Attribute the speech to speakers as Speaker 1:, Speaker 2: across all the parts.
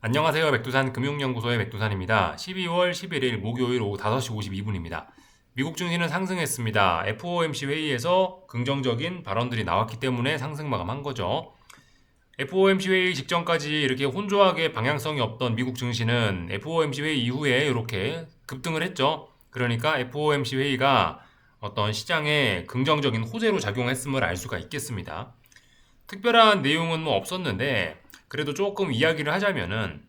Speaker 1: 안녕하세요. 백두산 금융연구소의 백두산입니다. 12월 11일 목요일 오후 5시 52분입니다. 미국 증시는 상승했습니다. FOMC 회의에서 긍정적인 발언들이 나왔기 때문에 상승 마감한 거죠. FOMC 회의 직전까지 이렇게 혼조하게 방향성이 없던 미국 증시는 FOMC 회의 이후에 이렇게 급등을 했죠. 그러니까 FOMC 회의가 어떤 시장에 긍정적인 호재로 작용했음을 알 수가 있겠습니다. 특별한 내용은 뭐 없었는데 그래도 조금 이야기를 하자면은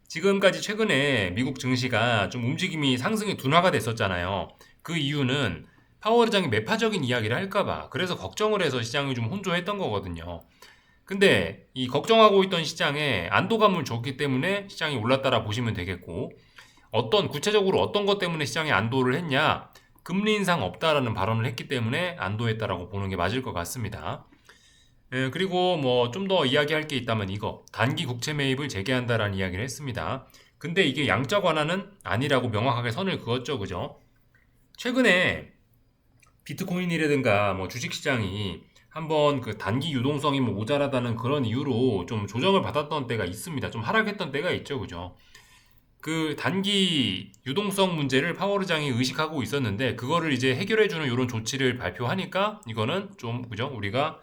Speaker 1: 지금까지 최근에 미국 증시가 좀 움직임이 상승이 둔화가 됐었잖아요. 그 이유는 파월 의장이 매파적인 이야기를 할까봐 그래서 걱정을 해서 시장이 좀 혼조했던 거거든요. 근데 이 걱정하고 있던 시장에 안도감을 줬기 때문에 시장이 올랐다라 보시면 되겠고 구체적으로 어떤 것 때문에 시장이 안도를 했냐? 금리 인상 없다라는 발언을 했기 때문에 안도했다라고 보는 게 맞을 것 같습니다. 그리고 뭐 좀 더 이야기할 게 있다면 이거 단기 국채 매입을 재개한다라는 이야기를 했습니다. 근데 이게 양적 완화는 아니라고 명확하게 선을 그었죠, 그죠? 최근에 비트코인이라든가 뭐 주식시장이 한번 그 단기 유동성이 뭐 모자라다는 그런 이유로 좀 조정을 받았던 때가 있습니다. 좀 하락했던 때가 있죠, 그죠? 그 단기 유동성 문제를 파월 의장이 의식하고 있었는데 그거를 이제 해결해주는 이런 조치를 발표하니까 이거는 좀 그죠? 우리가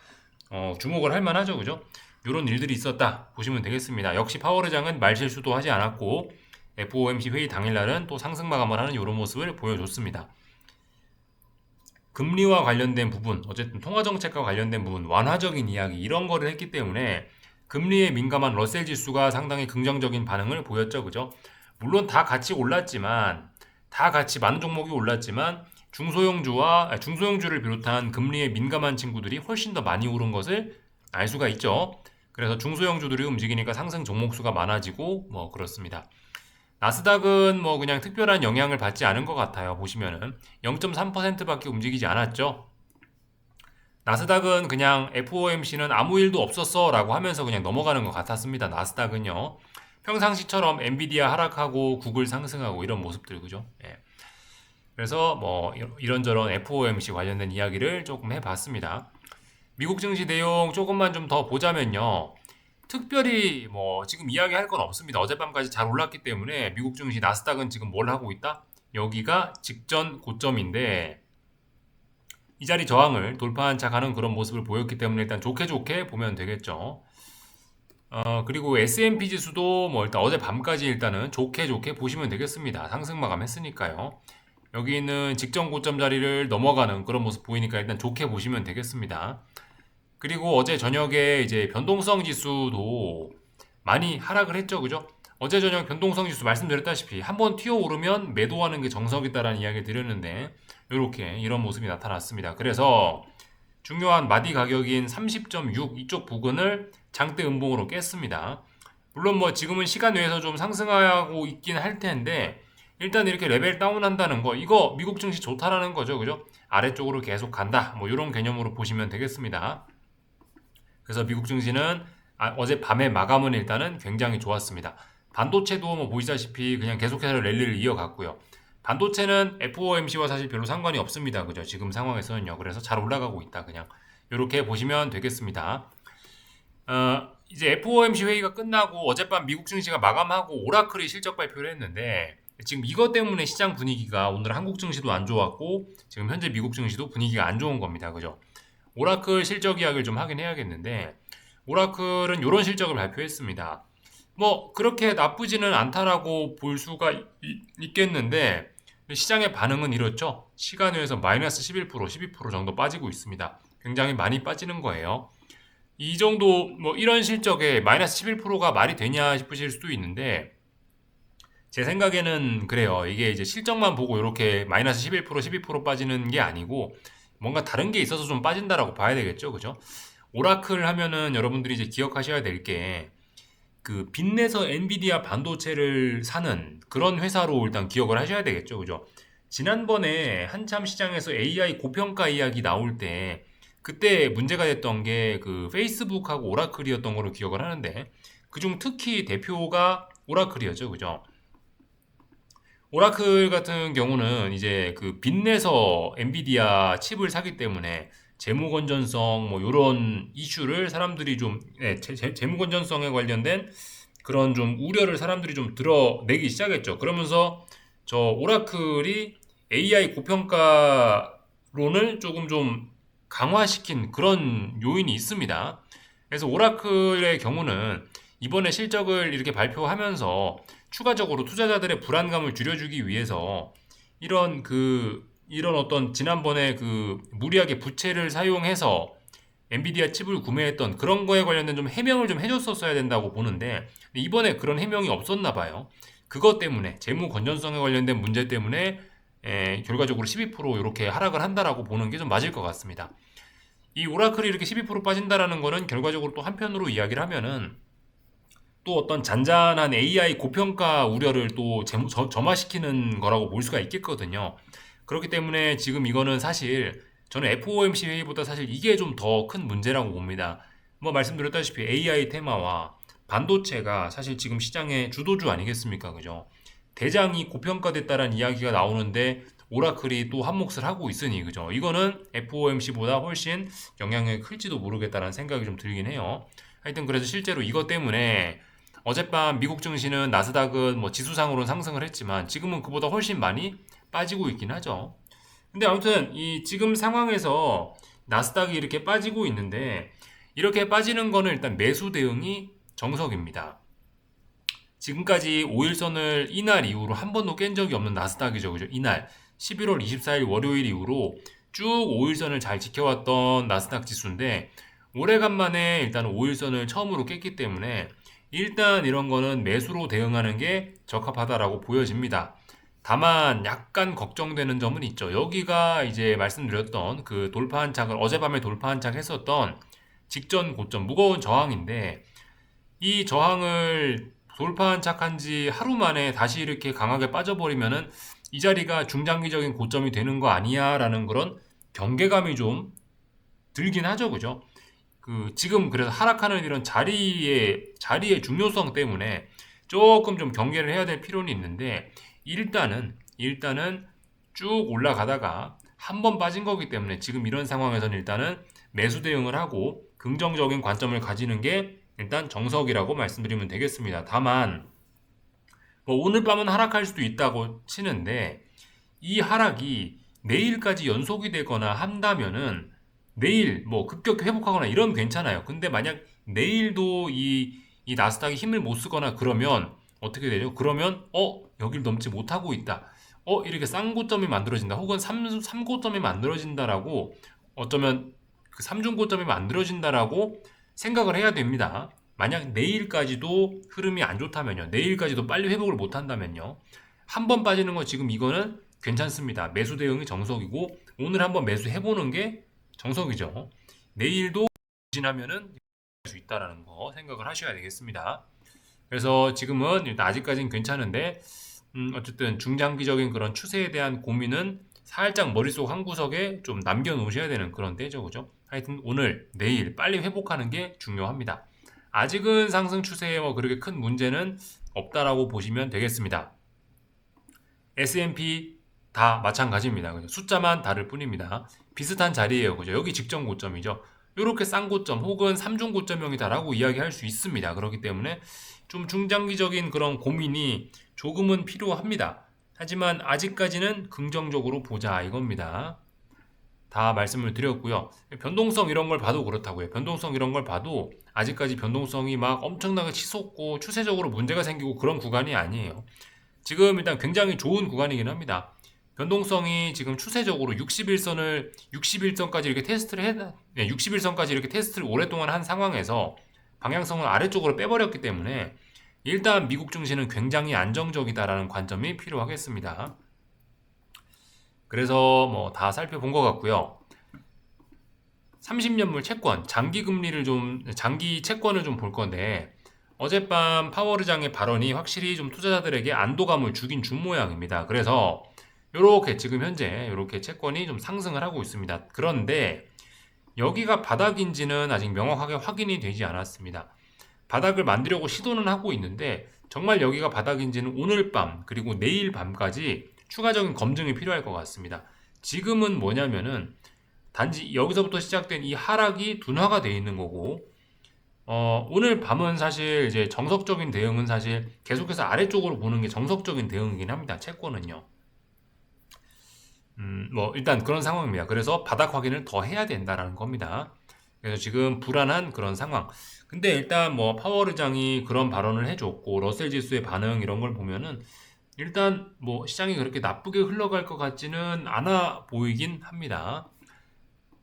Speaker 1: 주목을 할 만하죠, 그죠? 이런 일들이 있었다 보시면 되겠습니다. 역시 파월 의장은 말실수도 하지 않았고 FOMC 회의 당일날은 또 상승 마감을 하는 이런 모습을 보여줬습니다. 금리와 관련된 부분, 어쨌든 통화정책과 관련된 부분, 완화적인 이야기 이런 거를 했기 때문에 금리에 민감한 러셀 지수가 상당히 긍정적인 반응을 보였죠, 그죠? 물론 다 같이 올랐지만 다 같이 많은 종목이 올랐지만 중소형주를 비롯한 금리에 민감한 친구들이 훨씬 더 많이 오른 것을 알 수가 있죠. 그래서 중소형주들이 움직이니까 상승 종목 수가 많아지고 뭐 그렇습니다. 나스닥은 뭐 그냥 특별한 영향을 받지 않은 것 같아요. 보시면은 0.3%밖에 움직이지 않았죠. 나스닥은 그냥 FOMC는 아무 일도 없었어 라고 하면서 그냥 넘어가는 것 같았습니다. 나스닥은요. 평상시처럼 엔비디아 하락하고 구글 상승하고 이런 모습들 그죠? 예. 그래서 뭐 이런저런 FOMC 관련된 이야기를 조금 해봤습니다. 미국 증시 내용 조금만 좀 더 보자면요. 특별히 뭐 지금 이야기할 건 없습니다. 어젯밤까지 잘 올랐기 때문에 미국 증시 나스닥은 지금 뭘 하고 있다? 여기가 직전 고점인데 이 자리 저항을 돌파한 차 가는 그런 모습을 보였기 때문에 일단 좋게 좋게 보면 되겠죠. 그리고 S&P 지수도 뭐 일단 어제 밤까지 일단은 좋게 좋게 보시면 되겠습니다. 상승 마감했으니까요. 여기는 직전 고점 자리를 넘어가는 그런 모습 보이니까 일단 좋게 보시면 되겠습니다. 그리고 어제 저녁에 이제 변동성 지수도 많이 하락을 했죠, 그죠? 어제 저녁 변동성 지수 말씀드렸다시피 한번 튀어오르면 매도하는 게 정석이다라는 이야기 드렸는데 이렇게 이런 모습이 나타났습니다. 그래서 중요한 마디 가격인 30.6 이쪽 부근을 장대 음봉으로 깼습니다. 물론 뭐 지금은 시간 외에서 좀 상승하고 있긴 할 텐데 일단 이렇게 레벨 다운한다는 거 이거 미국 증시 좋다라는 거죠, 그죠? 아래쪽으로 계속 간다 뭐 이런 개념으로 보시면 되겠습니다. 그래서 미국 증시는 어제 밤에 마감은 일단은 굉장히 좋았습니다. 반도체도 뭐 보시다시피 그냥 계속해서 랠리를 이어갔고요. 반도체는 FOMC와 사실 별로 상관이 없습니다. 그죠? 지금 상황에서는요. 그래서 잘 올라가고 있다. 그냥 이렇게 보시면 되겠습니다. 이제 FOMC 회의가 끝나고 어젯밤 미국 증시가 마감하고 오라클이 실적 발표를 했는데 지금 이것 때문에 시장 분위기가 오늘 한국 증시도 안 좋았고 지금 현재 미국 증시도 분위기가 안 좋은 겁니다. 그죠? 오라클 실적 이야기를 좀 하긴 해야겠는데 오라클은 이런 실적을 발표했습니다. 뭐 그렇게 나쁘지는 않다라고 볼 수가 있겠는데 시장의 반응은 이렇죠. 시간 외에서 마이너스 11%, 12% 정도 빠지고 있습니다. 굉장히 많이 빠지는 거예요. 이 정도 뭐 이런 실적에 마이너스 11%가 말이 되냐 싶으실 수도 있는데 제 생각에는 그래요. 이게 이제 실적만 보고 이렇게 마이너스 11%, 12% 빠지는 게 아니고 뭔가 다른 게 있어서 좀 빠진다라고 봐야 되겠죠. 그죠? 오라클 하면은 여러분들이 이제 기억하셔야 될 게 그 빚내서 엔비디아 반도체를 사는 그런 회사로 일단 기억을 하셔야 되겠죠. 그죠? 지난번에 한참 시장에서 AI 고평가 이야기 나올 때 그때 문제가 됐던 게 그 페이스북하고 오라클이었던 걸로 기억을 하는데 그중 특히 대표가 오라클이었죠. 그죠? 오라클 같은 경우는 이제 그 빚내서 엔비디아 칩을 사기 때문에 재무 건전성 뭐 이런 이슈를 사람들이 좀 재무 건전성에 관련된 그런 좀 우려를 사람들이 좀 드러내기 시작했죠. 그러면서 저 오라클이 AI 고평가론을 조금 좀 강화시킨 그런 요인이 있습니다. 그래서 오라클의 경우는 이번에 실적을 이렇게 발표하면서 추가적으로 투자자들의 불안감을 줄여주기 위해서 이런 어떤 지난번에 그 무리하게 부채를 사용해서 엔비디아 칩을 구매했던 그런 거에 관련된 좀 해명을 좀 해줬었어야 된다고 보는데 이번에 그런 해명이 없었나 봐요. 그것 때문에 재무 건전성에 관련된 문제 때문에 결과적으로 12% 이렇게 하락을 한다라고 보는 게 좀 맞을 것 같습니다. 이 오라클이 이렇게 12% 빠진다라는 거는 결과적으로 또 한편으로 이야기를 하면은 또 어떤 잔잔한 AI 고평가 우려를 또 점화시키는 거라고 볼 수가 있겠거든요. 그렇기 때문에 지금 이거는 사실 저는 FOMC 회의보다 사실 이게 좀 더 큰 문제라고 봅니다. 뭐 말씀드렸다시피 AI 테마와 반도체가 사실 지금 시장의 주도주 아니겠습니까? 그죠? 대장이 고평가됐다는 이야기가 나오는데 오라클이 또 한 몫을 하고 있으니 그죠? 이거는 FOMC보다 훨씬 영향력이 클지도 모르겠다는 생각이 좀 들긴 해요. 하여튼 그래서 실제로 이것 때문에 어젯밤 미국 증시는 나스닥은 뭐 지수상으로는 상승을 했지만 지금은 그보다 훨씬 많이 빠지고 있긴 하죠. 근데 아무튼 이 지금 상황에서 나스닥이 이렇게 빠지고 있는데 이렇게 빠지는 거는 일단 매수 대응이 정석입니다. 지금까지 5일선을 이날 이후로 한 번도 깬 적이 없는 나스닥이죠. 그죠? 이날 11월 24일 월요일 이후로 쭉 5일선을 잘 지켜왔던 나스닥 지수인데 오래간만에 일단 5일선을 처음으로 깼기 때문에 일단 이런 거는 매수로 대응하는 게 적합하다라고 보여집니다. 다만 약간 걱정되는 점은 있죠. 여기가 이제 말씀드렸던 그 돌파 한착을 어젯밤에 돌파 한착했었던 직전 고점 무거운 저항인데 이 저항을 돌파 한착한 지 하루 만에 다시 이렇게 강하게 빠져버리면은 이 자리가 중장기적인 고점이 되는 거 아니야라는 그런 경계감이 좀 들긴 하죠, 그죠? 그 지금 그래서 하락하는 이런 자리의 중요성 때문에 조금 좀 경계를 해야 될 필요는 있는데 일단은 쭉 올라가다가 한 번 빠진 거기 때문에 지금 이런 상황에서는 일단은 매수 대응을 하고 긍정적인 관점을 가지는 게 일단 정석이라고 말씀드리면 되겠습니다. 다만 뭐 오늘 밤은 하락할 수도 있다고 치는데 이 하락이 내일까지 연속이 되거나 한다면은 내일 뭐 급격히 회복하거나 이러면 괜찮아요. 근데 만약 내일도 이 나스닥이 힘을 못 쓰거나 그러면 어떻게 되죠? 그러면 여길 넘지 못하고 있다. 이렇게 쌍고점이 만들어진다. 혹은 삼고점이 만들어진다라고 어쩌면 그 삼중고점이 만들어진다라고 생각을 해야 됩니다. 만약 내일까지도 흐름이 안 좋다면요. 내일까지도 빨리 회복을 못 한다면요. 한 번 빠지는 거 지금 이거는 괜찮습니다. 매수 대응이 정석이고 오늘 한번 매수해보는 게 정석이죠. 내일도 지나면은 수 있다라는 거 생각을 하셔야 되겠습니다. 그래서 지금은 일단 아직까지는 괜찮은데 어쨌든 중장기적인 그런 추세에 대한 고민은 살짝 머릿속 한 구석에 좀 남겨놓으셔야 되는 그런 때죠, 그죠? 하여튼 오늘, 내일 빨리 회복하는 게 중요합니다. 아직은 상승 추세에 뭐 그렇게 큰 문제는 없다라고 보시면 되겠습니다. S&P 다 마찬가지입니다. 그죠? 숫자만 다를 뿐입니다. 비슷한 자리예요. 그죠? 여기 직전 고점이죠. 이렇게 쌍고점 혹은 삼중고점형이다라고 이야기할 수 있습니다. 그렇기 때문에 좀 중장기적인 그런 고민이 조금은 필요합니다. 하지만 아직까지는 긍정적으로 보자 이겁니다. 다 말씀을 드렸고요. 변동성 이런 걸 봐도 그렇다고요. 변동성 이런 걸 봐도 아직까지 변동성이 막 엄청나게 치솟고 추세적으로 문제가 생기고 그런 구간이 아니에요. 지금 일단 굉장히 좋은 구간이긴 합니다. 변동성이 지금 추세적으로 60일선까지 이렇게 테스트를 60일선까지 이렇게 테스트를 오랫동안 한 상황에서 방향성을 아래쪽으로 빼버렸기 때문에 일단 미국 증시는 굉장히 안정적이다라는 관점이 필요하겠습니다. 그래서 뭐 다 살펴본 것 같고요. 30년물 채권, 장기 채권을 좀 볼 건데 어젯밤 파월 의장의 발언이 확실히 좀 투자자들에게 안도감을 주긴 준 모양입니다. 그래서 이렇게 지금 현재 이렇게 채권이 좀 상승을 하고 있습니다. 그런데 여기가 바닥인지는 아직 명확하게 확인이 되지 않았습니다. 바닥을 만들려고 시도는 하고 있는데 정말 여기가 바닥인지는 오늘 밤 그리고 내일 밤까지 추가적인 검증이 필요할 것 같습니다. 지금은 뭐냐면은 단지 여기서부터 시작된 이 하락이 둔화가 되어 있는 거고 오늘 밤은 사실 이제 정석적인 대응은 사실 계속해서 아래쪽으로 보는 게 정석적인 대응이긴 합니다. 채권은요. 뭐 일단 그런 상황입니다. 그래서 바닥 확인을 더 해야 된다라는 겁니다. 그래서 지금 불안한 그런 상황. 근데 일단 뭐 파월 의장이 그런 발언을 해줬고 러셀 지수의 반응 이런 걸 보면은 일단 뭐 시장이 그렇게 나쁘게 흘러갈 것 같지는 않아 보이긴 합니다.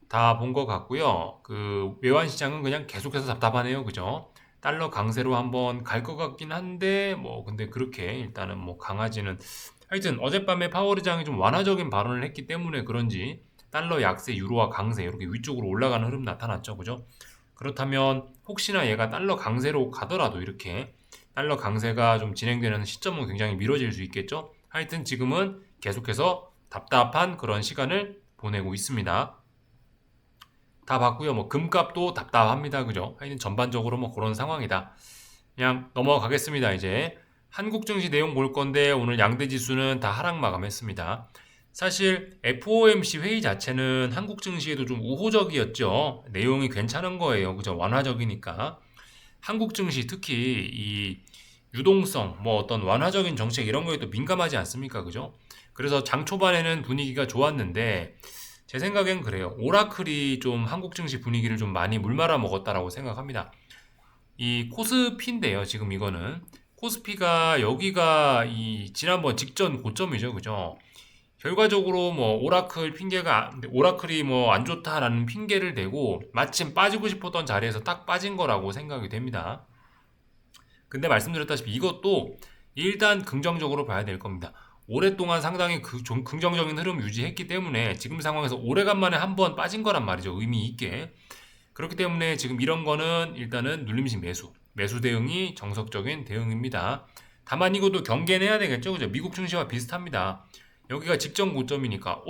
Speaker 1: 다 본 것 같고요. 그 외환 시장은 그냥 계속해서 답답하네요. 그죠? 달러 강세로 한번 갈 것 같긴 한데 뭐 근데 그렇게 일단은 뭐 강하지는 하여튼 어젯밤에 파월 의장이 좀 완화적인 발언을 했기 때문에 그런지 달러 약세, 유로화 강세 이렇게 위쪽으로 올라가는 흐름 나타났죠. 그죠? 그렇다면 혹시나 얘가 달러 강세로 가더라도 이렇게 달러 강세가 좀 진행되는 시점은 굉장히 미뤄질 수 있겠죠. 하여튼 지금은 계속해서 답답한 그런 시간을 보내고 있습니다. 다 봤고요. 뭐 금값도 답답합니다. 그죠? 하여튼 전반적으로 뭐 그런 상황이다. 그냥 넘어가겠습니다. 이제 한국 증시 내용 볼 건데 오늘 양대 지수는 다 하락 마감했습니다. 사실 FOMC 회의 자체는 한국 증시에도 좀 우호적이었죠. 내용이 괜찮은 거예요. 그죠? 완화적이니까. 한국 증시 특히 이 유동성, 뭐 어떤 완화적인 정책 이런 거에 또 민감하지 않습니까? 그죠? 그래서 장 초반에는 분위기가 좋았는데 제 생각엔 그래요. 오라클이 좀 한국 증시 분위기를 좀 많이 물말아 먹었다라고 생각합니다. 이 코스피인데요. 지금 이거는 코스피가 여기가 이 지난번 직전 고점이죠. 그죠? 결과적으로 뭐 오라클이 뭐 안 좋다라는 핑계를 대고 마침 빠지고 싶었던 자리에서 딱 빠진 거라고 생각이 됩니다. 근데 말씀드렸다시피 이것도 일단 긍정적으로 봐야 될 겁니다. 오랫동안 상당히 좀 긍정적인 흐름 유지했기 때문에 지금 상황에서 오래간만에 한번 빠진 거란 말이죠. 의미 있게. 그렇기 때문에 지금 이런 거는 일단은 눌림식 매수 대응이 정석적인 대응입니다. 다만 이것도 경계는 해야 되겠죠. 그죠? 미국 증시와 비슷합니다. 여기가 직전 고점이니까,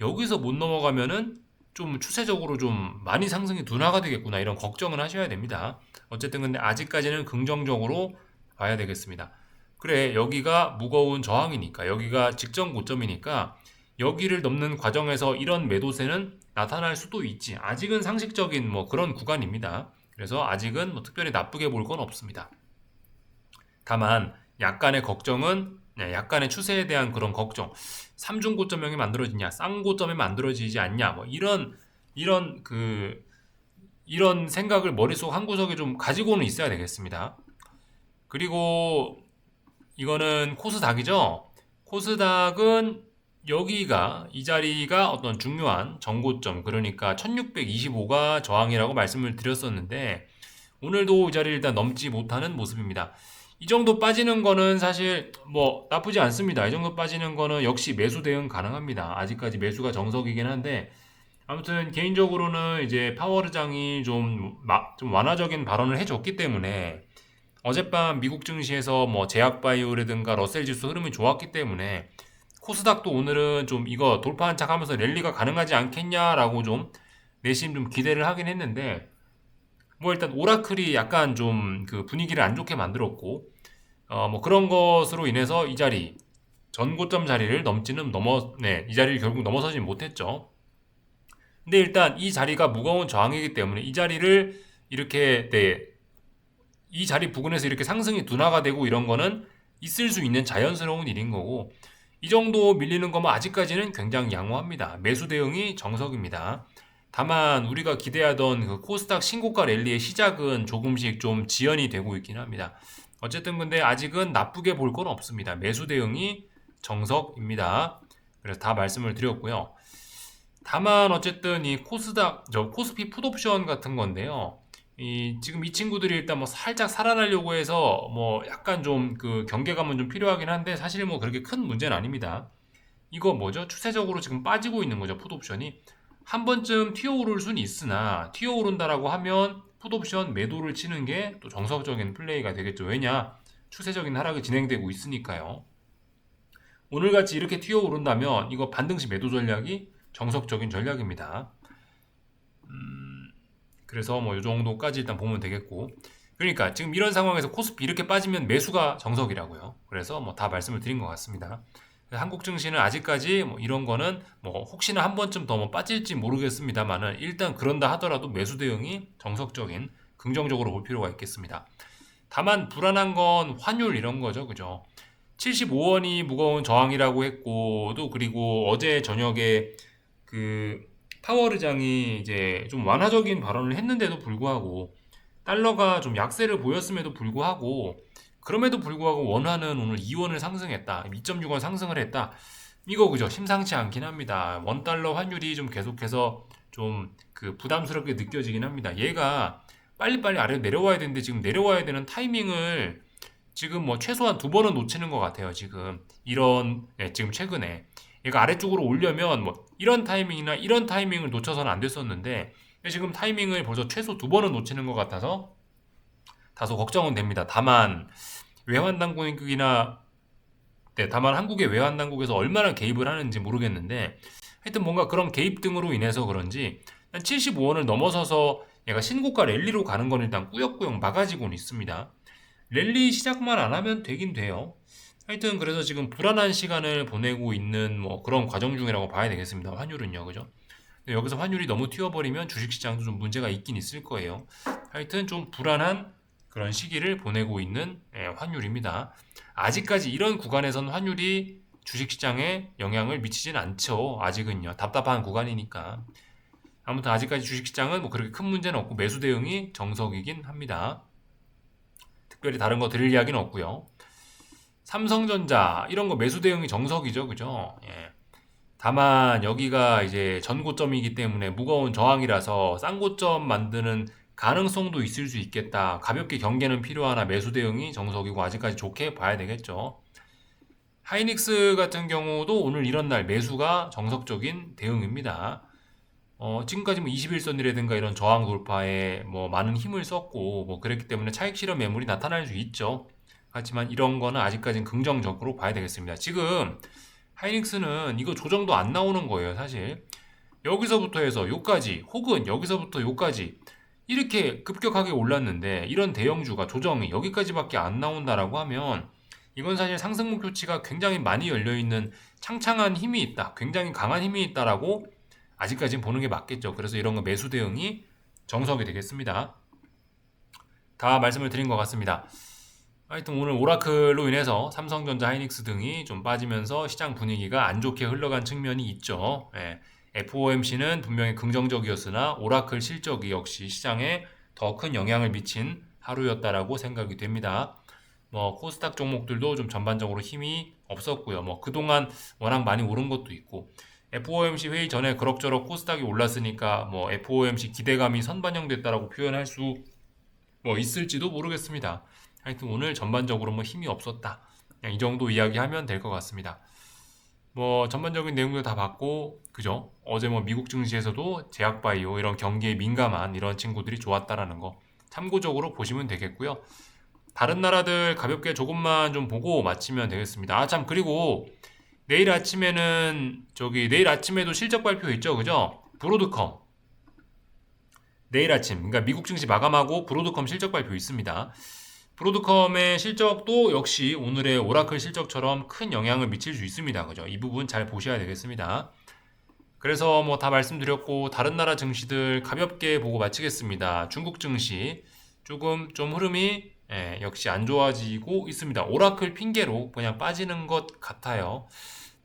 Speaker 1: 여기서 못 넘어가면은 좀 추세적으로 좀 많이 상승이 둔화가 되겠구나. 이런 걱정은 하셔야 됩니다. 어쨌든 근데 아직까지는 긍정적으로 봐야 되겠습니다. 그래, 여기가 무거운 저항이니까, 여기가 직전 고점이니까, 여기를 넘는 과정에서 이런 매도세는 나타날 수도 있지. 아직은 상식적인 뭐 그런 구간입니다. 그래서 아직은 뭐 특별히 나쁘게 볼 건 없습니다. 다만 약간의 걱정은 약간의 추세에 대한 그런 걱정. 삼중 고점형이 만들어지냐, 쌍고점이 만들어지지 않냐, 뭐 이런 생각을 머릿속 한 구석에 좀 가지고는 있어야 되겠습니다. 그리고 이거는 코스닥이죠. 코스닥은 여기가 이 자리가 어떤 중요한 정고점 그러니까 1625가 저항이라고 말씀을 드렸었는데 오늘도 이 자리를 일단 넘지 못하는 모습입니다. 이 정도 빠지는 거는 사실 뭐 나쁘지 않습니다. 이 정도 빠지는 거는 역시 매수 대응 가능합니다. 아직까지 매수가 정석이긴 한데 아무튼 개인적으로는 이제 파월의장이 좀 완화적인 발언을 해줬기 때문에 어젯밤 미국 증시에서 뭐 제약바이오라든가 러셀 지수 흐름이 좋았기 때문에 코스닥도 오늘은 좀 이거 돌파한 척 하면서 랠리가 가능하지 않겠냐라고 좀 내심 좀 기대를 하긴 했는데 뭐 일단 오라클이 약간 좀 그 분위기를 안 좋게 만들었고 뭐 그런 것으로 인해서 이 자리 전고점 자리를 이 자리를 결국 넘어서지 못했죠. 근데 일단 이 자리가 무거운 저항이기 때문에 이 자리를 이렇게 이 자리 부근에서 이렇게 상승이 둔화가 되고 이런 거는 있을 수 있는 자연스러운 일인 거고 이 정도 밀리는 거면 아직까지는 굉장히 양호합니다. 매수 대응이 정석입니다. 다만 우리가 기대하던 그 코스닥 신고가 랠리의 시작은 조금씩 좀 지연이 되고 있긴 합니다. 어쨌든 근데 아직은 나쁘게 볼 건 없습니다. 매수 대응이 정석입니다. 그래서 다 말씀을 드렸고요. 다만 어쨌든 이 코스피 풋옵션 같은 건데요. 지금 이 친구들이 일단 뭐 살짝 살아나려고 해서 뭐 약간 좀 그 경계감은 좀 필요하긴 한데 사실 뭐 그렇게 큰 문제는 아닙니다. 이거 뭐죠? 추세적으로 지금 빠지고 있는 거죠, 풋옵션이. 한 번쯤 튀어오를 수는 있으나 튀어오른다라고 하면 풋옵션 매도를 치는 게 또 정석적인 플레이가 되겠죠. 왜냐? 추세적인 하락이 진행되고 있으니까요. 오늘같이 이렇게 튀어오른다면 이거 반등시 매도 전략이 정석적인 전략입니다. 그래서 뭐 이 정도까지 일단 보면 되겠고. 그러니까 지금 이런 상황에서 코스피 이렇게 빠지면 매수가 정석이라고요. 그래서 뭐 다 말씀을 드린 것 같습니다. 한국 증시는 아직까지 뭐 이런 거는 뭐 혹시나 한 번쯤 더 뭐 빠질지 모르겠습니다만은 일단 그런다 하더라도 매수 대응이 정석적인 긍정적으로 볼 필요가 있겠습니다. 다만 불안한 건 환율 이런 거죠. 그죠? 75원이 무거운 저항이라고 했고 또 그리고 어제 저녁에 그 파월 의장이 이제 좀 완화적인 발언을 했는데도 불구하고 달러가 좀 약세를 보였음에도 불구하고 그럼에도 불구하고 원화는 오늘 2원을 상승했다. 2.6원 상승을 했다. 이거 그죠? 심상치 않긴 합니다. 원달러 환율이 좀 계속해서 좀 그 부담스럽게 느껴지긴 합니다. 얘가 빨리빨리 아래로 내려와야 되는데 지금 내려와야 되는 타이밍을 지금 뭐 최소한 두 번은 놓치는 것 같아요. 지금 이런 지금 최근에 얘가 아래쪽으로 오려면 뭐 이런 타이밍이나 이런 타이밍을 놓쳐서는 안 됐었는데 지금 타이밍을 벌써 최소 두 번은 놓치는 것 같아서 다소 걱정은 됩니다. 다만 외환 당국이나 다만 한국의 외환 당국에서 얼마나 개입을 하는지 모르겠는데 하여튼 뭔가 그런 개입 등으로 인해서 그런지 75원을 넘어서서 얘가 신고가 랠리로 가는 건 일단 꾸역꾸역 막아지고는 있습니다. 랠리 시작만 안 하면 되긴 돼요. 하여튼 그래서 지금 불안한 시간을 보내고 있는 뭐 그런 과정 중이라고 봐야 되겠습니다. 환율은요, 그죠? 여기서 환율이 너무 튀어버리면 주식시장도 좀 문제가 있긴 있을 거예요. 하여튼 좀 불안한 그런 시기를 보내고 있는 환율입니다. 아직까지 이런 구간에선 환율이 주식시장에 영향을 미치진 않죠. 아직은요. 답답한 구간이니까. 아무튼 아직까지 주식시장은 뭐 그렇게 큰 문제는 없고 매수 대응이 정석이긴 합니다. 특별히 다른 거 드릴 이야기는 없고요. 삼성전자 이런 거 매수 대응이 정석이죠, 그죠? 예. 다만 여기가 이제 전고점이기 때문에 무거운 저항이라서 싼 고점 만드는 가능성도 있을 수 있겠다. 가볍게 경계는 필요하나 매수 대응이 정석이고 아직까지 좋게 봐야 되겠죠. 하이닉스 같은 경우도 오늘 이런 날 매수가 정석적인 대응입니다. 지금까지 뭐 21선이라든가 이런 저항 돌파에 뭐 많은 힘을 썼고 뭐 그랬기 때문에 차익 실현 매물이 나타날 수 있죠. 하지만 이런 거는 아직까지는 긍정적으로 봐야 되겠습니다. 지금 하이닉스는 이거 조정도 안 나오는 거예요, 사실. 여기서부터 해서 요까지 혹은 여기서부터 요까지 이렇게 급격하게 올랐는데 이런 대형주가 조정이 여기까지밖에 안 나온다라고 하면 이건 사실 상승 목표치가 굉장히 많이 열려있는 창창한 힘이 있다. 굉장히 강한 힘이 있다라고 아직까지는 보는 게 맞겠죠. 그래서 이런 거 매수 대응이 정석이 되겠습니다. 다 말씀을 드린 것 같습니다. 하여튼 오늘 오라클로 인해서 삼성전자, 하이닉스 등이 좀 빠지면서 시장 분위기가 안 좋게 흘러간 측면이 있죠. FOMC는 분명히 긍정적이었으나 오라클 실적이 역시 시장에 더 큰 영향을 미친 하루였다라고 생각이 됩니다. 뭐 코스닥 종목들도 좀 전반적으로 힘이 없었고요. 뭐 그동안 워낙 많이 오른 것도 있고 FOMC 회의 전에 그럭저럭 코스닥이 올랐으니까 뭐 FOMC 기대감이 선반영됐다라고 표현할 수 뭐 있을지도 모르겠습니다. 하여튼 오늘 전반적으로 뭐 힘이 없었다. 그냥 이 정도 이야기하면 될 것 같습니다. 뭐 전반적인 내용도 다 봤고 그죠? 어제 뭐 미국 증시에서도 제약바이오 이런 경기에 민감한 이런 친구들이 좋았다라는 거 참고적으로 보시면 되겠고요. 다른 나라들 가볍게 조금만 좀 보고 마치면 되겠습니다. 아 참 그리고 내일 아침에는 내일 아침에도 실적 발표 있죠, 그죠? 브로드컴 내일 아침 그러니까 미국 증시 마감하고 브로드컴 실적 발표 있습니다. 브로드컴의 실적도 역시 오늘의 오라클 실적처럼 큰 영향을 미칠 수 있습니다. 그죠? 이 부분 잘 보셔야 되겠습니다. 그래서 뭐 다 말씀드렸고 다른 나라 증시들 가볍게 보고 마치겠습니다. 중국 증시 조금 좀 흐름이 역시 안 좋아지고 있습니다. 오라클 핑계로 그냥 빠지는 것 같아요.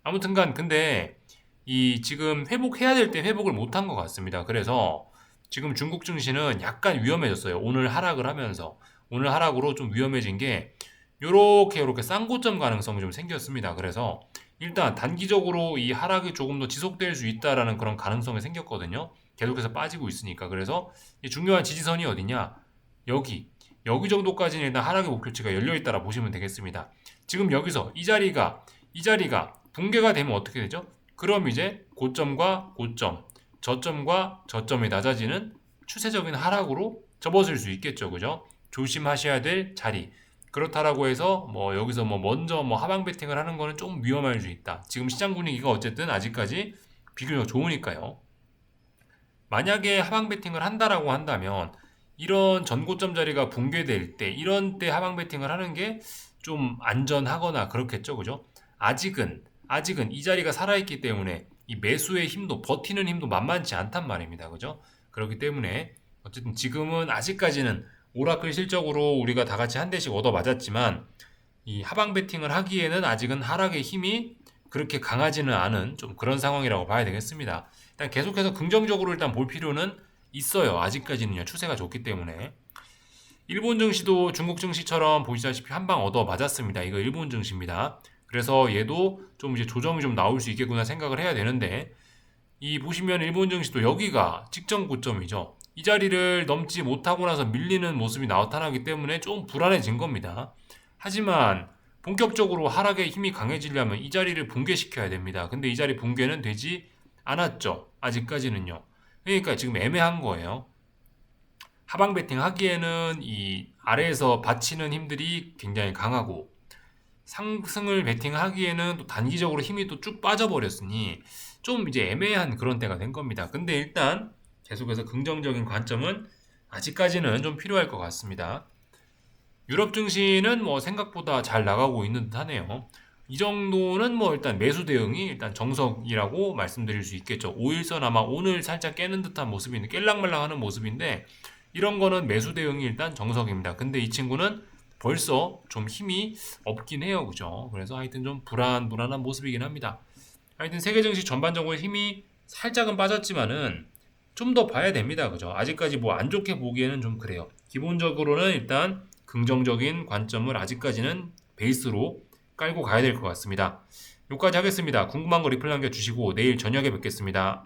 Speaker 1: 아무튼간 근데 이 지금 회복해야 될 때 회복을 못한 것 같습니다. 그래서 지금 중국 증시는 약간 위험해졌어요. 오늘 하락을 하면서 오늘 하락으로 좀 위험해진 게 요렇게 쌍고점 가능성이 좀 생겼습니다. 그래서 일단 단기적으로 이 하락이 조금 더 지속될 수 있다라는 그런 가능성이 생겼거든요. 계속해서 빠지고 있으니까. 그래서 이 중요한 지지선이 어디냐? 여기 정도까지는 일단 하락의 목표치가 열려 있다라 보시면 되겠습니다. 지금 여기서 이 자리가 붕괴가 되면 어떻게 되죠? 그럼 이제 고점과 고점, 저점과 저점이 낮아지는 추세적인 하락으로 접어들 수 있겠죠. 그죠? 조심하셔야 될 자리. 그렇다라고 해서 뭐 여기서 뭐 먼저 뭐 하방 베팅을 하는 거는 좀 위험할 수 있다. 지금 시장 분위기가 어쨌든 아직까지 비교적 좋으니까요. 만약에 하방 베팅을 한다라고 한다면 이런 전고점 자리가 붕괴될 때 이런 때 하방 베팅을 하는 게 좀 안전하거나 그렇겠죠. 그죠? 아직은 이 자리가 살아있기 때문에 이 매수의 힘도 버티는 힘도 만만치 않단 말입니다. 그죠? 그렇기 때문에 어쨌든 지금은 아직까지는 오라클 실적으로 우리가 다 같이 한 대씩 얻어 맞았지만 이 하방 베팅을 하기에는 아직은 하락의 힘이 그렇게 강하지는 않은 좀 그런 상황이라고 봐야 되겠습니다. 일단 계속해서 긍정적으로 일단 볼 필요는 있어요. 아직까지는요. 추세가 좋기 때문에. 일본 증시도 중국 증시처럼 보시다시피 한 방 얻어 맞았습니다. 이거 일본 증시입니다. 그래서 얘도 좀 이제 조정이 좀 나올 수 있겠구나 생각을 해야 되는데 이 보시면 일본 증시도 여기가 직전 고점이죠. 이 자리를 넘지 못하고 나서 밀리는 모습이 나타나기 때문에 좀 불안해진 겁니다. 하지만 본격적으로 하락의 힘이 강해지려면 이 자리를 붕괴시켜야 됩니다. 근데 이 자리 붕괴는 되지 않았죠. 아직까지는요. 그러니까 지금 애매한 거예요. 하방 베팅 하기에는 이 아래에서 받치는 힘들이 굉장히 강하고 상승을 베팅하기에는 또 단기적으로 힘이 또 쭉 빠져버렸으니 좀 이제 애매한 그런 때가 된 겁니다. 근데 일단 계속해서 긍정적인 관점은 아직까지는 좀 필요할 것 같습니다. 유럽 증시는 뭐 생각보다 잘 나가고 있는 듯 하네요. 이 정도는 뭐 일단 매수 대응이 일단 정석이라고 말씀드릴 수 있겠죠. 5일선 아마 오늘 살짝 깨는 듯한 모습인데 깰랑말랑하는 모습인데 이런 거는 매수 대응이 일단 정석입니다. 근데 이 친구는 벌써 좀 힘이 없긴 해요. 그죠? 그래서 하여튼 좀 불안한 모습이긴 합니다. 하여튼 세계 증시 전반적으로 힘이 살짝은 빠졌지만은 좀 더 봐야 됩니다. 그죠? 아직까지 뭐 안 좋게 보기에는 좀 그래요. 기본적으로는 일단 긍정적인 관점을 아직까지는 베이스로 깔고 가야 될 것 같습니다. 여기까지 하겠습니다. 궁금한 거 리플 남겨주시고 내일 저녁에 뵙겠습니다.